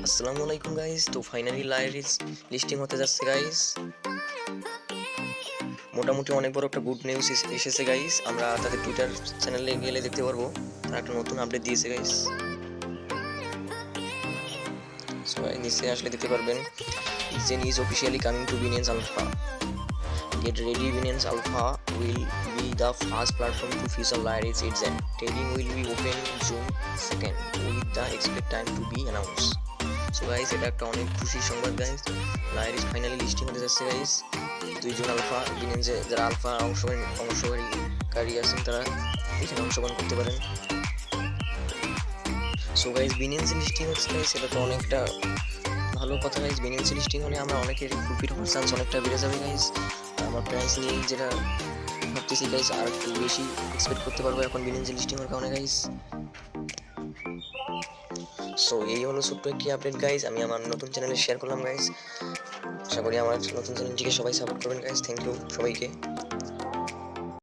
আসসালামু আলাইকুম গাইস। তো ফাইনালি লাইরিস লিস্টিং হতে যাচ্ছে গাইস। মোটামুটি অনেক বড় একটা গুড নিউজ এসেছে গাইস। আমরা তাদের টুইটার চ্যানেলে গেলে দেখতে পারবো তারা একটা নতুন আপডেট দিয়েছে গাইস। সো নিচে আসলে দেখতে পারবেন Zen is officially coming to Binance Alpha. Get ready, Binance Alpha will be the first platform to feature Laris at Zen. Trading will be open June 2nd with the expected time to be announced. So guys এটা একটা অনেক খুশির সংবাদ guys. লাইরিস finally listing হতে যাচ্ছে guys. দুইজন alpha বিনেন্সে যারা alpha অংশগ্রহণকারী আছেন তারা এখানে অংশগ্রহণ করতে পারেন। সো গাইস বিনেন্সে লিস্টিং হচ্ছে গাইস, এটা তো অনেকটা ভালো কথা গাইস। বিনেন্সে লিস্টিং হলে আমরা অনেকের প্রফিট হওয়ার চান্স অনেকটা বেড়ে যাবে গাইস। আমার প্রাইস নিয়ে যেটা ভাবতেছি গাইস আর একটু বেশি এক্সপেক্ট করতে পারবো এখন বিনেন্সে লিস্টিং হওয়ার কারণে গাইস। সো এই হলো ছোট্ট একটি আপডেট গাইজ, আমি আমার নতুন চ্যানেলে শেয়ার করলাম গাইজ। আশা করি আমার নতুন চ্যানেলটিকে সবাই সাপোর্ট করবেন গাইজ। থ্যাংক ইউ সবাইকে।